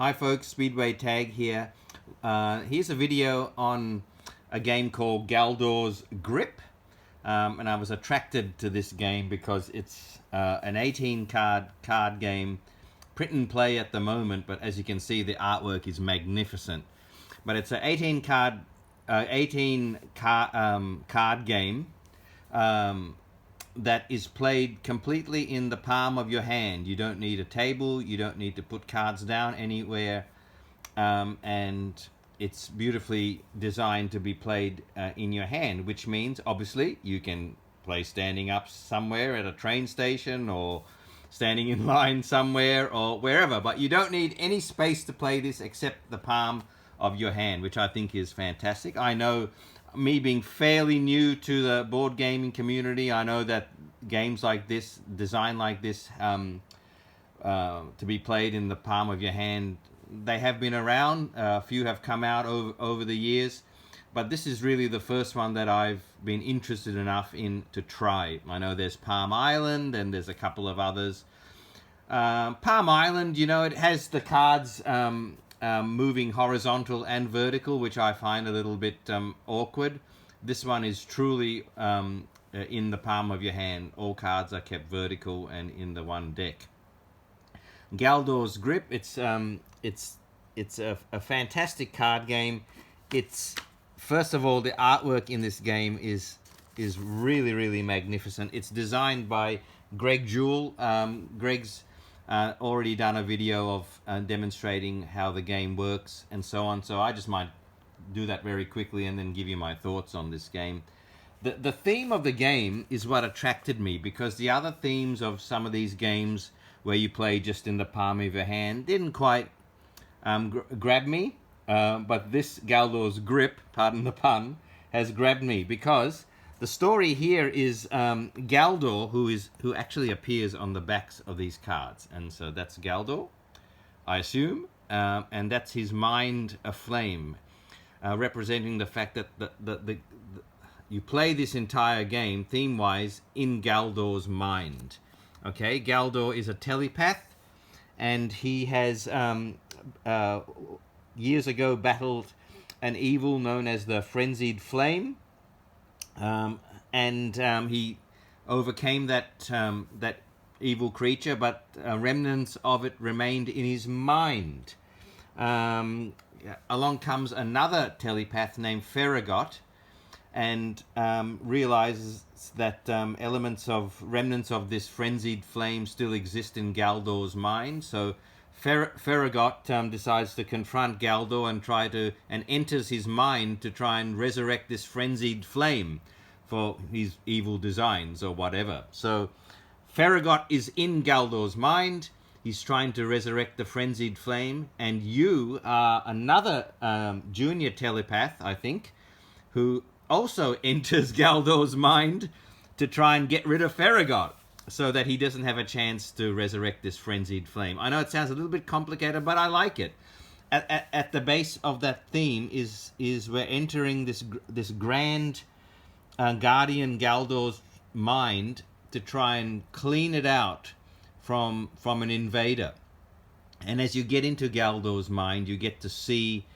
Hi folks, Speedway Tag here. Here's a video on a game called Galdor's Grip. And I was attracted to this game because it's an 18 card game, print and play at the moment, but as you can see the artwork is magnificent. But it's an 18 card game that is played completely in the palm of your hand. You don't need a table, you don't need to put cards down anywhere, and it's beautifully designed to be played in your hand, which means obviously you can play standing up somewhere at a train station or standing in line somewhere or wherever, but you don't need any space to play this except the palm of your hand, which I think is fantastic. I know, me being fairly new to the board gaming community, I know that games like this, designed like this, to be played in the palm of your hand, they have been around. A few have come out over the years, but this is really the first one that I've been interested enough in to try. I know there's Palm Island and there's a couple of others. Palm Island, you know, it has the cards moving horizontal and vertical, which I find a little bit awkward. This one is truly in the palm of your hand. All cards are kept vertical and in the one deck. Galdor's Grip, it's a fantastic card game. It's, first of all, the artwork in this game is really magnificent. It's designed by Gregg Jewell. Gregg's already done a video of demonstrating how the game works and so on, so I just might do that very quickly and then give you my thoughts on this game. The theme of the game is what attracted me, because the other themes of some of these games where you play just in the palm of your hand didn't quite grab me, but this Galdor's Grip, pardon the pun, has grabbed me, because the story here is Galdor, who actually appears on the backs of these cards, and so that's Galdor, I assume, and that's his mind aflame, representing the fact that you play this entire game theme-wise in Galdor's mind. Okay, Galdor is a telepath, and he has years ago battled an evil known as the Frenzied Flame. He overcame that evil creature, but remnants of it remained in his mind. Along comes another telepath named Farragut, and realizes that remnants of this frenzied flame still exist in Galdor's mind. So Farragut decides to confront Galdor and enters his mind to try and resurrect this frenzied flame for his evil designs or whatever. So Farragut is in Galdor's mind. He's trying to resurrect the frenzied flame, and you are another junior telepath, I think, who also enters Galdor's mind to try and get rid of Farragut, so that he doesn't have a chance to resurrect this frenzied flame. I know it sounds a little bit complicated, but I like it. At the base of that theme is we're entering this grand guardian Galdor's mind to try and clean it out from an invader. And as you get into Galdor's mind, you get to see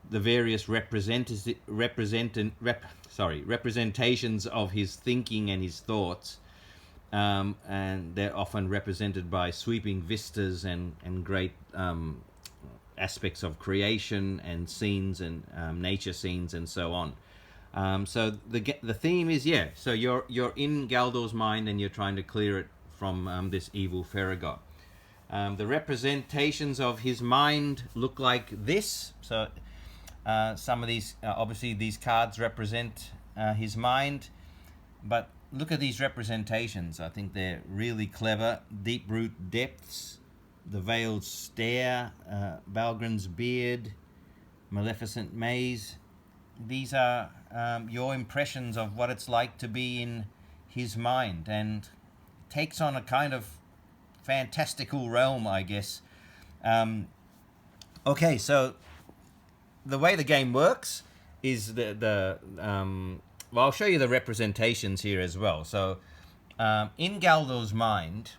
the various representations of his thinking and his thoughts. And they're often represented by sweeping vistas and great aspects of creation and scenes and nature scenes and so on. So the theme is, so you're in Galdor's mind and you're trying to clear it from this evil Farragut. The representations of his mind look like this. So some of these, obviously these cards represent his mind, but look at these representations. I think they're really clever. Deep Root Depths, The Veiled Stare, Balgren's Beard, Maleficent Maze. These are your impressions of what it's like to be in his mind, and takes on a kind of fantastical realm, I guess. Okay, so the way the game works is well, I'll show you the representations here as well. So in Galdor's mind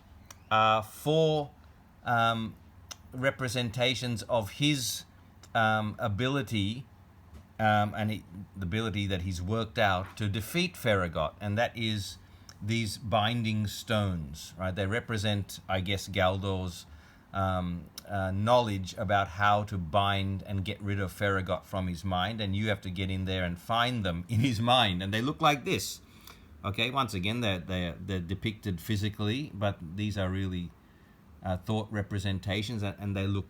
are four representations of his ability the ability that he's worked out to defeat Farragut, and that is these binding stones, right? They represent, I guess, Galdor's knowledge about how to bind and get rid of Farragut from his mind, and you have to get in there and find them in his mind, and they look like this. Okay, once again, they're depicted physically, but these are really thought representations, and they look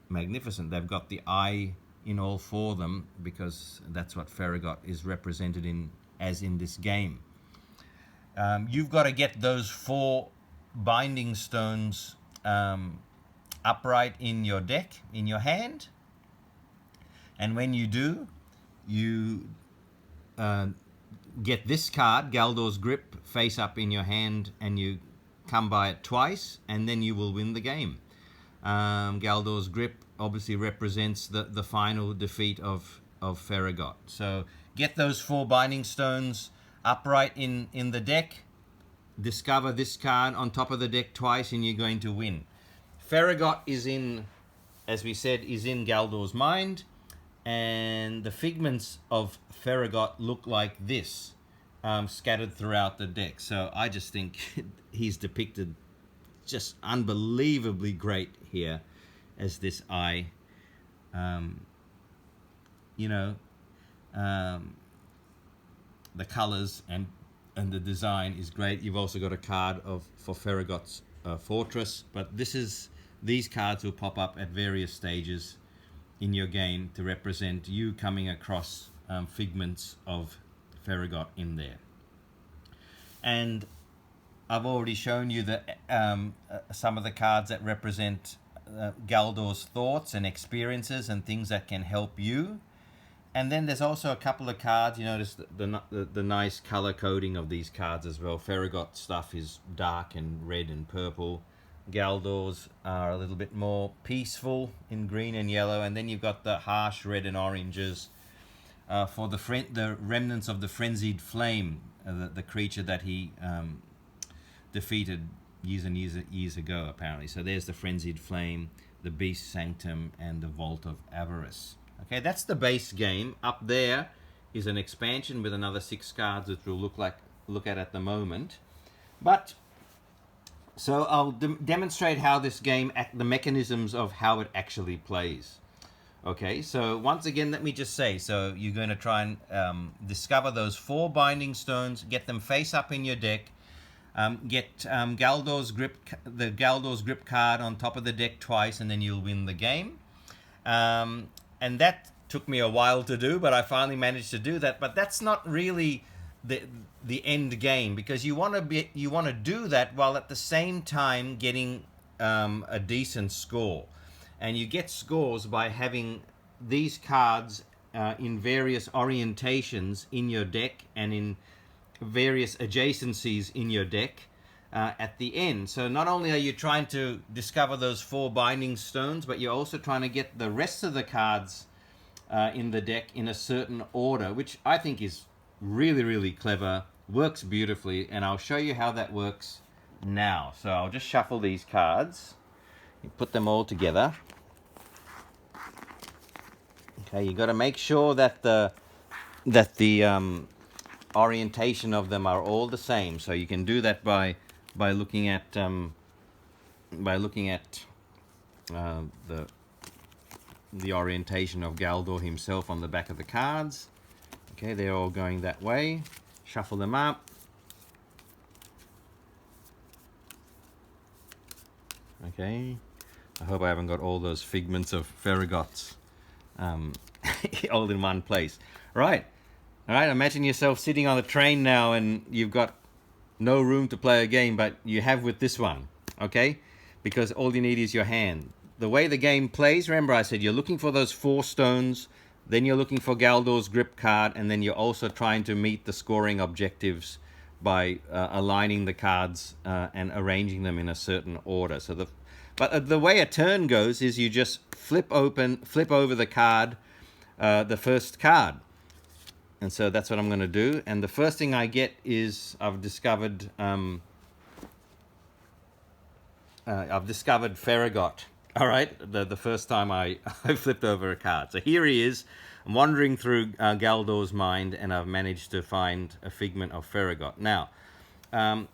magnificent. They've got the eye in all four of them, because that's what Farragut is represented in this game. You've got to get those 4 binding stones upright in your deck, in your hand, and when you do, you get this card, Galdor's Grip, face up in your hand, and you come by it twice, and then you will win the game. Galdor's Grip obviously represents the final defeat of Farragut. So get those 4 binding stones upright in the deck, discover this card on top of the deck twice, and you're going to win. Farragut is in, as we said, is in Galdor's mind, and the figments of Farragut look like this, scattered throughout the deck. So I just think he's depicted just unbelievably great here as this eye. The colors and the design is great. You've also got a card for Farragut's fortress, but these cards will pop up at various stages in your game to represent you coming across figments of Farragut in there. And I've already shown you some of the cards that represent Galdor's thoughts and experiences and things that can help you. And then there's also a couple of cards. You notice the nice color coding of these cards as well. Farragut stuff is dark and red and purple. Galdor's are a little bit more peaceful in green and yellow. And then you've got the harsh red and oranges for the remnants of the frenzied flame, the creature that he defeated years and years ago, apparently. So there's the frenzied flame, the beast sanctum, and the vault of avarice. Okay, that's the base game. Up there is an expansion with another 6 cards that we'll look at the moment. But so I'll demonstrate how this game, the mechanisms of how it actually plays. Okay, so once again, let me just say, so you're going to try and discover those 4 binding stones, get them face up in your deck, get Galdor's Grip card on top of the deck twice, and then you'll win the game. And that took me a while to do, but I finally managed to do that. But that's not really the end game, because you want to do that while at the same time getting a decent score. And you get scores by having these cards in various orientations in your deck and in various adjacencies in your deck at the end. So not only are you trying to discover those 4 binding stones, but you're also trying to get the rest of the cards in the deck in a certain order, which I think is really, really clever, works beautifully, and I'll show you how that works now. So I'll just shuffle these cards, put them all together. Okay, you got to make sure that the orientation of them are all the same. So you can do that by looking at the orientation of Galdor himself on the back of the cards. Okay, they're all going that way. Shuffle them up. Okay, I hope I haven't got all those figments of Farragut's all in one place. Right. All right, imagine yourself sitting on the train now and you've got no room to play a game, but you have with this one, okay? Because all you need is your hand. The way the game plays, remember I said you're looking for those 4 stones, then you're looking for Galdor's Grip card, and then you're also trying to meet the scoring objectives by aligning the cards and arranging them in a certain order. So the way a turn goes is you just flip over the card, the first card. And so that's what I'm going to do. And the first thing I get is I've discovered Farragut. All right, the first time I flipped over a card. So here he is. I'm wandering through Galdor's mind, and I've managed to find a figment of Farragut. Now, um,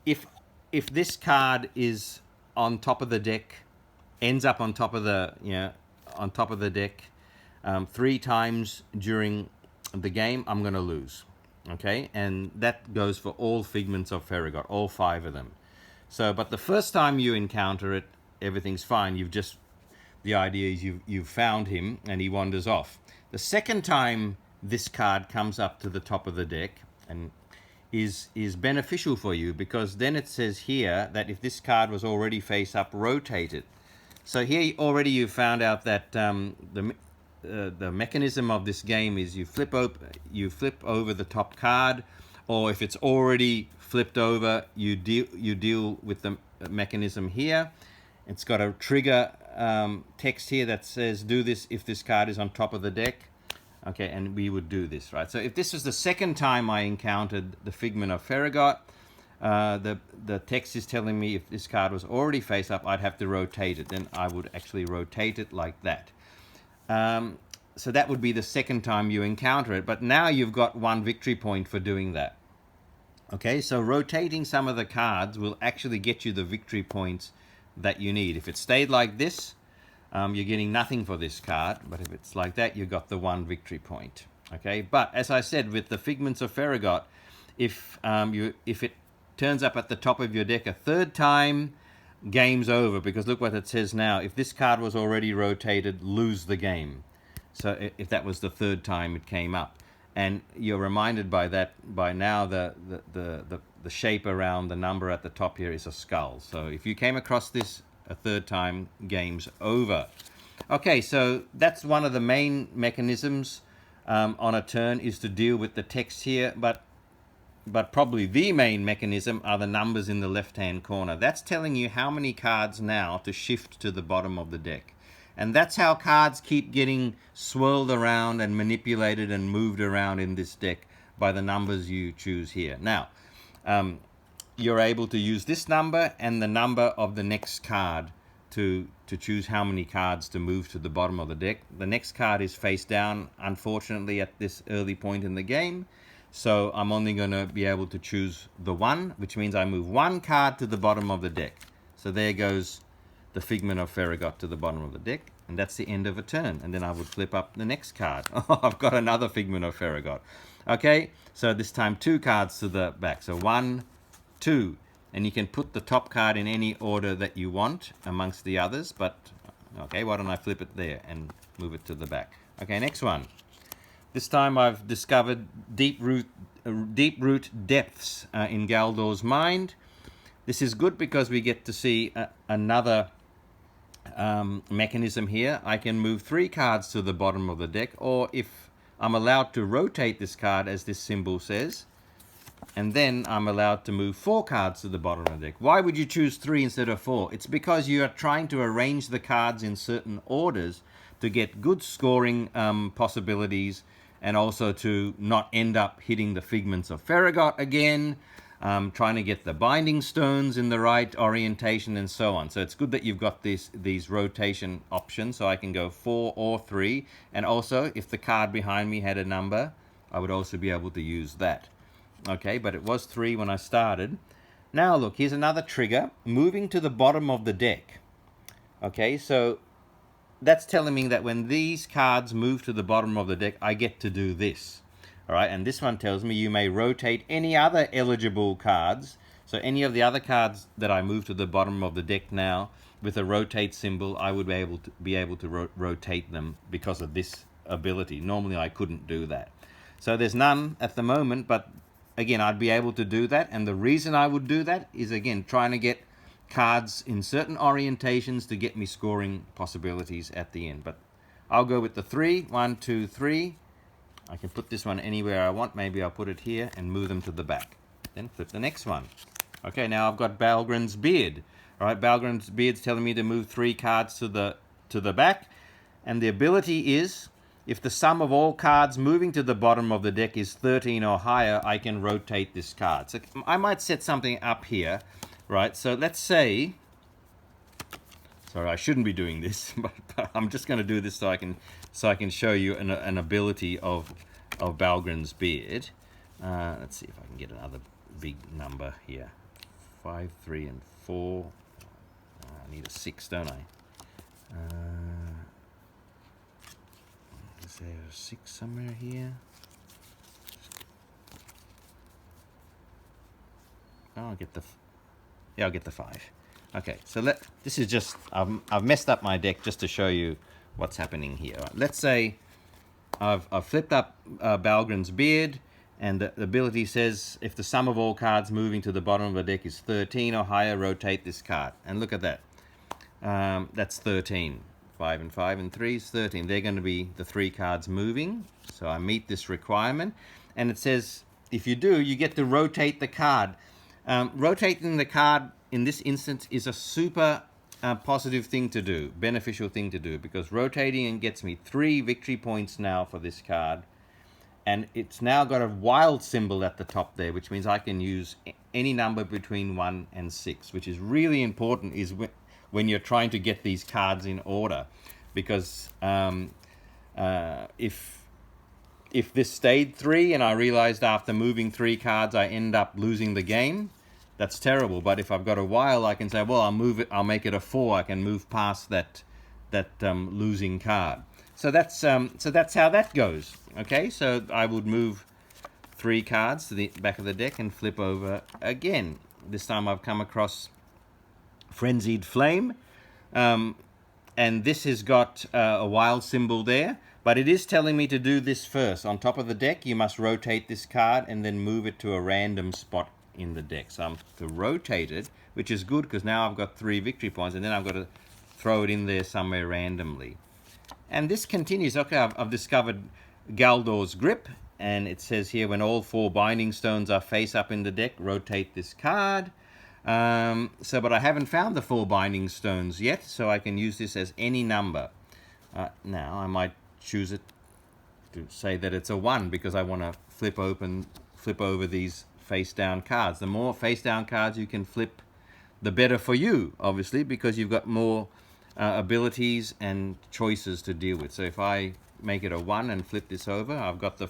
if if this card is on top of the deck, ends up on top of the on top of the deck 3 times during the game, I'm going to lose. Okay, and that goes for all figments of Farragut, all 5 of them. So, but the first time you encounter it, everything's fine. The idea is you've found him and he wanders off. The second time this card comes up to the top of the deck and is beneficial for you, because then it says here that if this card was already face up, rotate it. So here already you found out that the mechanism of this game is you flip over the top card, or if it's already flipped over, you deal with the mechanism here. It's got a trigger text here that says do this if this card is on top of the deck. Okay, and we would do this, right? So if this was the second time I encountered the figment of Farragut, the text is telling me if this card was already face up, I'd have to rotate it. Then I would actually rotate it like that. So that would be the second time you encounter it. But now you've got 1 victory point for doing that. Okay, so rotating some of the cards will actually get you the victory points that you need. If it stayed like this, you're getting nothing for this card. But if it's like that, you've got the 1 victory point. Okay, but as I said, with the figments of Farragut, if it turns up at the top of your deck a 3rd time, game's over, because look what it says now. If this card was already rotated, lose the game. So if that was the 3rd time it came up, and you're reminded by now the shape around the number at the top here is a skull. So if you came across this a 3rd time, game's over. Okay, so that's one of the main mechanisms on a turn, is to deal with the text here, but probably the main mechanism are the numbers in the left-hand corner. That's telling you how many cards now to shift to the bottom of the deck. And that's how cards keep getting swirled around and manipulated and moved around in this deck, by the numbers you choose here. Now, you're able to use this number and the number of the next card to choose how many cards to move to the bottom of the deck. The next card is face down, unfortunately, at this early point in the game. So I'm only going to be able to choose the 1, which means I move 1 card to the bottom of the deck. So there goes the figment of Farragut to the bottom of the deck, and that's the end of a turn. And then I would flip up the next card. Oh, I've got another figment of Farragut. Okay, so this time 2 cards to the back. So 1, 2, and you can put the top card in any order that you want amongst the others. But okay, why don't I flip it there and move it to the back? Okay, next one. This time I've discovered deep root depths in Galdor's mind. This is good because we get to see another mechanism here. I can move 3 cards to the bottom of the deck, or if I'm allowed to rotate this card, as this symbol says, and then I'm allowed to move 4 cards to the bottom of the deck. Why would you choose 3 instead of 4? It's because you are trying to arrange the cards in certain orders to get good scoring possibilities, and also to not end up hitting the figments of Farragut again, trying to get the binding stones in the right orientation, and so on. So it's good that you've got these rotation options, so I can go 4 or 3. And also, if the card behind me had a number, I would also be able to use that. Okay, but it was 3 when I started. Now look, here's another trigger, moving to the bottom of the deck. Okay, so that's telling me that when these cards move to the bottom of the deck, I get to do this. All right, and this one tells me you may rotate any other eligible cards. So any of the other cards that I move to the bottom of the deck now, with a rotate symbol, I would be able to rotate them because of this ability. Normally I couldn't do that. So there's none at the moment, but again, I'd be able to do that. And the reason I would do that is, again, trying to get cards in certain orientations to get me scoring possibilities at the end. But I'll go with the 3. 1, 2, 3. I can put this one anywhere I want. Maybe I'll put it here and move them to the back. Then flip the next one. Okay, now I've got Balgren's Beard. All right, Balgren's Beard's telling me to move 3 cards to the back. And the ability is, if the sum of all cards moving to the bottom of the deck is 13 or higher, I can rotate this card. So I might set something up here, right? So let's say Sorry, I shouldn't be doing this, but I'm just going to do this so I can show you an ability of Balgren's beard. Let's see if I can get another big number here. 5, 3, and 4. I need a 6, don't I? Is there a 6 somewhere here? Oh, I'll get the 5. Okay, so this is just, I've messed up my deck just to show you what's happening here. Let's say I've flipped up Balgren's beard, and the ability says if the sum of all cards moving to the bottom of the deck is 13 or higher, rotate this card. And look at that. That's 13. 5 and 5 and 3 is 13. They're going to be the 3 cards moving. So I meet this requirement. And it says if you do, you get to rotate the card. Rotating the card in this instance is a super positive thing to do, beneficial thing to do, because rotating gets me 3 victory points now for this card. And it's now got a wild symbol at the top there, which means I can use any number between 1 and 6, which is really important is when you're trying to get these cards in order. Because if this stayed 3 and I realized after moving 3 cards I end up losing the game, that's terrible. But if I've got a while, I can say, well, I'll make it a 4. I can move past that losing card. So that's how that goes. Okay, so I would move 3 cards to the back of the deck and flip over again. This time I've come across Frenzied Flame, and this has got a wild symbol there, but it is telling me to do this first. On top of the deck, you must rotate this card and then move it to a random spot in the deck. So I'm to rotate it, which is good because now I've got 3 victory points, and then I've got to throw it in there somewhere randomly. And this continues. Okay, I've discovered Galdor's Grip, and it says here when all 4 binding stones are face up in the deck, rotate this card. But I haven't found the 4 binding stones yet, so I can use this as any number. Now I might choose it to say that it's a 1 because I want to flip over these face down cards. The more face down cards you can flip, the better for you, obviously, because you've got more abilities and choices to deal with. So if I make it a 1 and flip this over, I've got the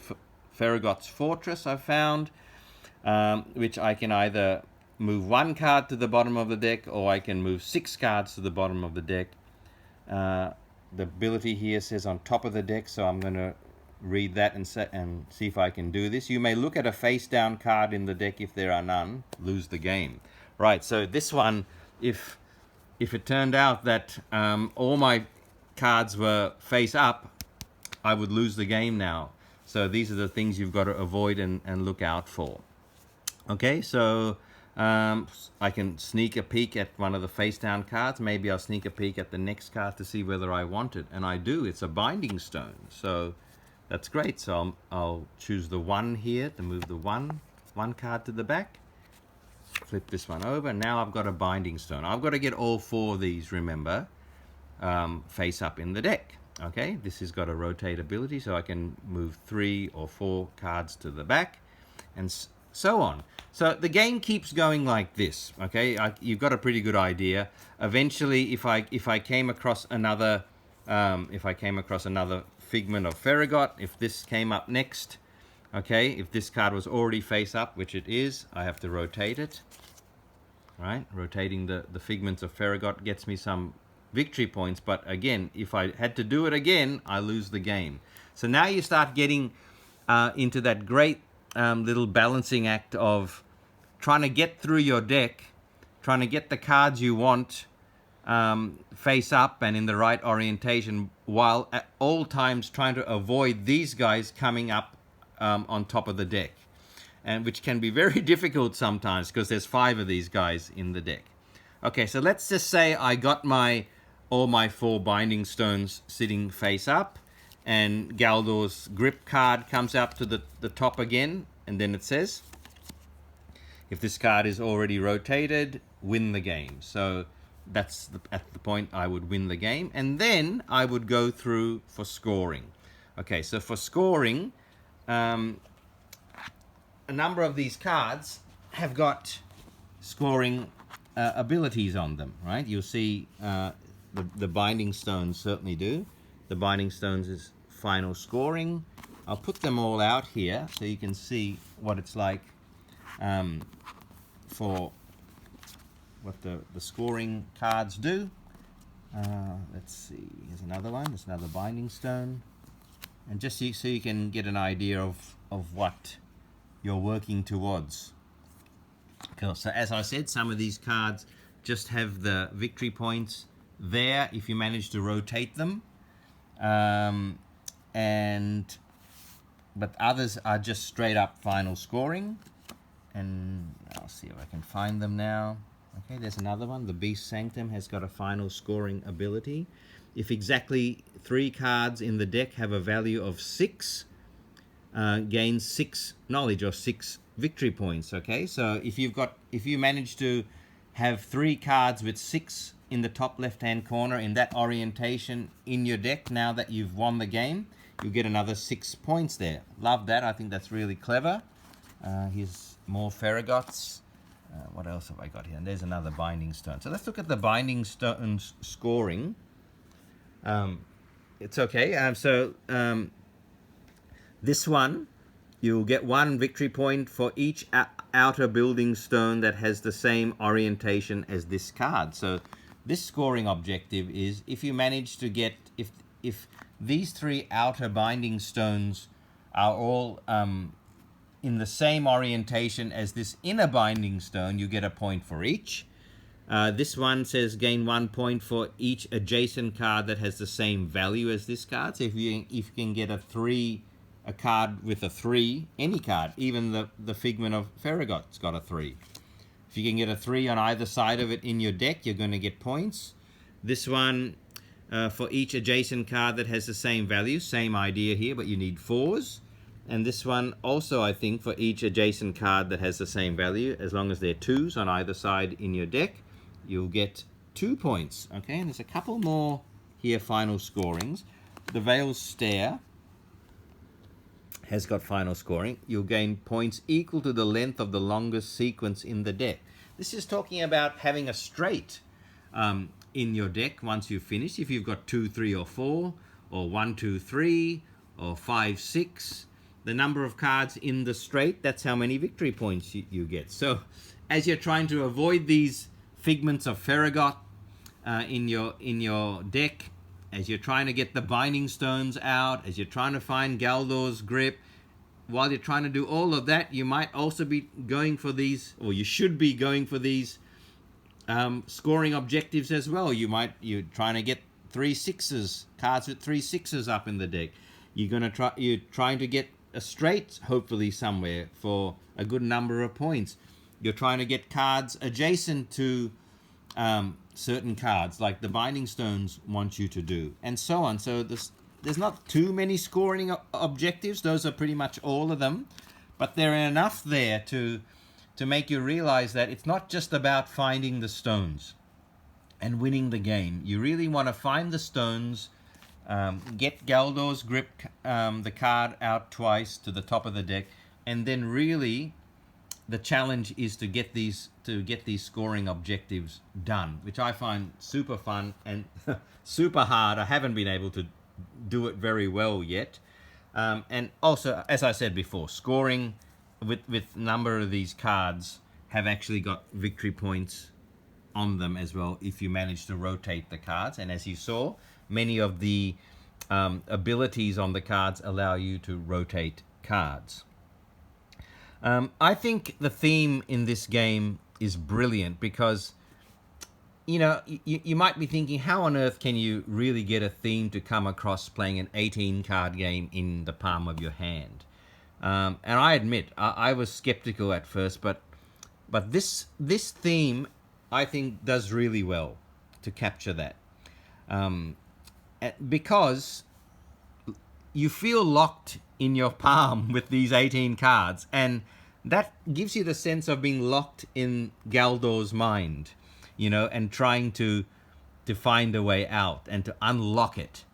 Farragut's Fortress I've found, which I can either move 1 card to the bottom of the deck or I can move 6 cards to the bottom of the deck. The ability here says on top of the deck, so I'm going to read that and see if I can do this. You may look at a face down card in the deck. If there are none, lose the game. Right, so this one, if it turned out that all my cards were face up, I would lose the game now. So these are the things you've got to avoid and look out for. Okay, so I can sneak a peek at one of the face down cards. Maybe I'll sneak a peek at the next card to see whether I want it. And I do. It's a binding stone. So that's great. So I'll choose the 1 here to move the one card to the back. Flip this one over. Now I've got a binding stone. I've got to get all 4 of these, remember, face up in the deck. Okay, this has got a rotate ability, so I can move 3 or 4 cards to the back, and so on. So the game keeps going like this. Okay, you've got a pretty good idea. Eventually, if I came across another figment of Farragut, if this came up next. Okay, if this card was already face up, which it is, I have to rotate it. Right, rotating the figments of Farragut gets me some victory points, but again, if I had to do it again, I lose the game. So now you start getting into that great little balancing act of trying to get through your deck, trying to get the cards you want face up and in the right orientation, while at all times trying to avoid these guys coming up on top of the deck, and which can be very difficult sometimes because there's 5 of these guys in the deck. Okay, so let's just say I got all my 4 binding stones sitting face up, and Galdor's Grip card comes up to the top again, and then it says, if this card is already rotated, win the game. So that's at the point I would win the game, and then I would go through for scoring. Okay, so for scoring, a number of these cards have got scoring abilities on them, right? You'll see the binding stones certainly do. The binding stones is final scoring. I'll put them all out here so you can see what it's like for what the scoring cards do. Let's see, here's another one, there's another binding stone. And just so you can get an idea of what you're working towards. Cool. So as I said, some of these cards just have the victory points there if you manage to rotate them. But others are just straight up final scoring. And I'll see if I can find them now. Okay, there's another one. The Beast Sanctum has got a final scoring ability. If exactly 3 cards in the deck have a value of 6, gains 6 knowledge or 6 victory points. Okay, so if you manage to have 3 cards with 6 in the top left-hand corner in that orientation in your deck, now that you've won the game, you get another 6 points there. Love that. I think that's really clever. Here's more Ferragots. What else have I got here? And there's another binding stone. So let's look at the binding stones scoring. It's okay. This one, you'll get 1 victory point for each outer building stone that has the same orientation as this card. So this scoring objective is if you manage to get, if these 3 outer binding stones are all in the same orientation as this inner binding stone, you get a point for each. This one says gain 1 point for each adjacent card that has the same value as this card. So if you can get a card with a 3, any card, even the Figment of Ferragot's got a 3. If you can get a 3 on either side of it in your deck, you're going to get points. This one, for each adjacent card that has the same value, same idea here, but you need 4s. And this one also, I think, for each adjacent card that has the same value, as long as they're 2s on either side in your deck, you'll get 2 points. Okay, and there's a couple more here, final scorings. The Veil's Stare has got final scoring. You'll gain points equal to the length of the longest sequence in the deck. This is talking about having a straight in your deck once you've finished. If you've got 2, 3, or 4, or 1, 2, 3, or 5, 6, the number of cards in the straight, that's how many victory points you get. So as you're trying to avoid these Figments of Ferragot in your deck, as you're trying to get the binding stones out, as you're trying to find Galdor's grip, while you're trying to do all of that, you might also be going for these, or you should be going for these scoring objectives as well. You're trying to get 3 6s, cards with 3 6s up in the deck. You're trying to get a straight, hopefully somewhere, for a good number of points. You're trying to get cards adjacent to certain cards, like the binding stones want you to do, and so on. So there's not too many scoring objectives. Those are pretty much all of them, but there are enough there to make you realize that it's not just about finding the stones and winning the game. You really want to find the stones, get Galdor's grip, the card out twice to the top of the deck, and then really the challenge is to get these scoring objectives done, which I find super fun and super hard. I haven't been able to do it very well yet. And also, as I said before, scoring with number of these cards have actually got victory points on them as well if you manage to rotate the cards. And as you saw, many of the abilities on the cards allow you to rotate cards. I think the theme in this game is brilliant because, you know, you might be thinking, how on earth can you really get a theme to come across playing an 18-card game in the palm of your hand? And I admit, I was skeptical at first, but this theme, I think, does really well to capture that. Because you feel locked in your palm with these 18 cards, and that gives you the sense of being locked in Galdor's mind, you know, and trying to find a way out and to unlock it.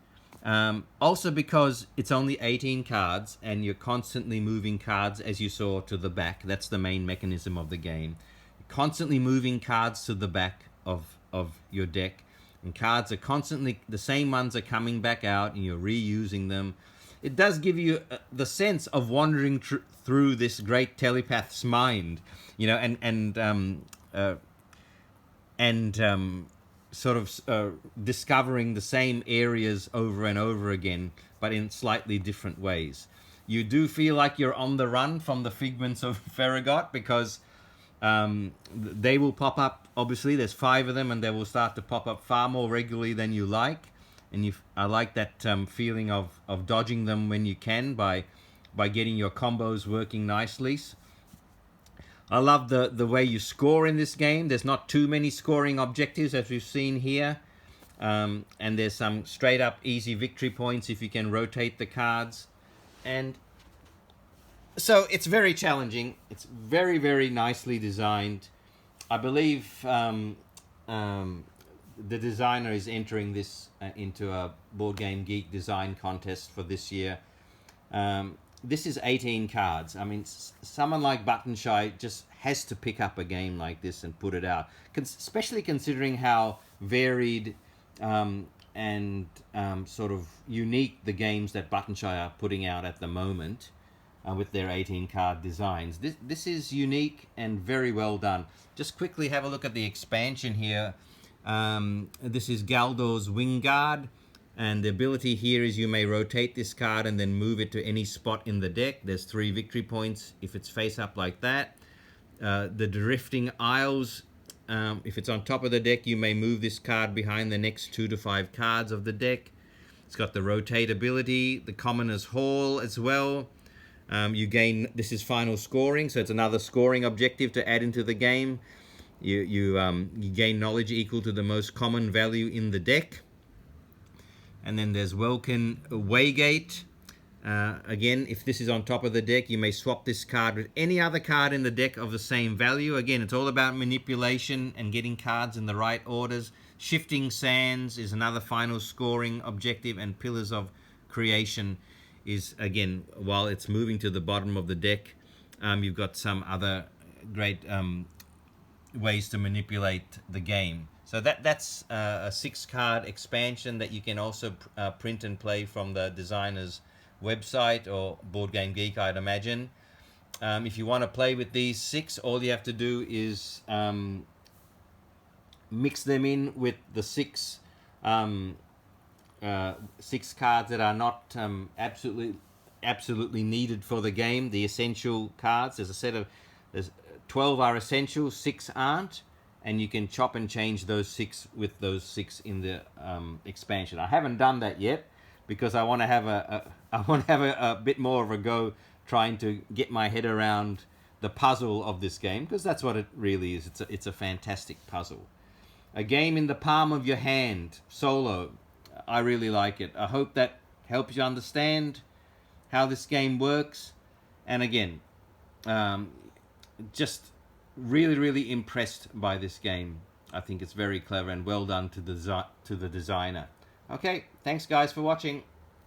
Also because it's only 18 cards and you're constantly moving cards, as you saw, to the back. That's the main mechanism of the game. Constantly moving cards to the back of your deck. and cards are constantly, the same ones are coming back out and you're reusing them. It does give you the sense of wandering through this great telepath's mind, you know, and sort of discovering the same areas over and over again, but in slightly different ways. You do feel like you're on the run from the figments of Farragut, because they will pop up. Obviously, there's 5 of them, and they will start to pop up far more regularly than you like. And I like that feeling of dodging them when you can by getting your combos working nicely. I love the way you score in this game. There's not too many scoring objectives, as we've seen here. And there's some straight up easy victory points if you can rotate the cards. And so it's very challenging. It's very, very nicely designed. I believe the designer is entering this into a Board Game Geek design contest for this year. This is 18 cards. I mean, someone like Buttonshy just has to pick up a game like this and put it out, especially considering how varied and sort of unique the games that Buttonshy are putting out at the moment with their 18 card designs. This is unique and very well done. Just quickly have a look at the expansion here. This is Galdor's Wingguard, and the ability here is you may rotate this card and then move it to any spot in the deck. There's 3 victory points if it's face up like that. The Drifting Isles, if it's on top of the deck, you may move this card behind the next 2 to 5 cards of the deck. It's got the rotate ability, the Commoner's Hall as well. You gain, this is final scoring, so it's another scoring objective to add into the game. You gain knowledge equal to the most common value in the deck. And then there's Welkin Waygate. Again, if this is on top of the deck, you may swap this card with any other card in the deck of the same value. Again, it's all about manipulation and getting cards in the right orders. Shifting Sands is another final scoring objective, and Pillars of Creation is, again, while it's moving to the bottom of the deck, you've got some other great ways to manipulate the game. So that's a 6-card expansion that you can also print and play from the designer's website or Board Game Geek, I'd imagine. If you want to play with these 6, all you have to do is mix them in with the 6 cards that are not absolutely needed for the game, the essential cards. There's a set of 12 are essential, 6 aren't, and you can chop and change those 6 with those 6 in the expansion. I haven't done that yet because I want to have a bit more of a go trying to get my head around the puzzle of this game, because that's what it really is. It's a fantastic puzzle. A game in the palm of your hand, solo. I really like it. I hope that helps you understand how this game works. And again, just really, really impressed by this game. I think it's very clever and well done to the designer. Okay, thanks guys for watching.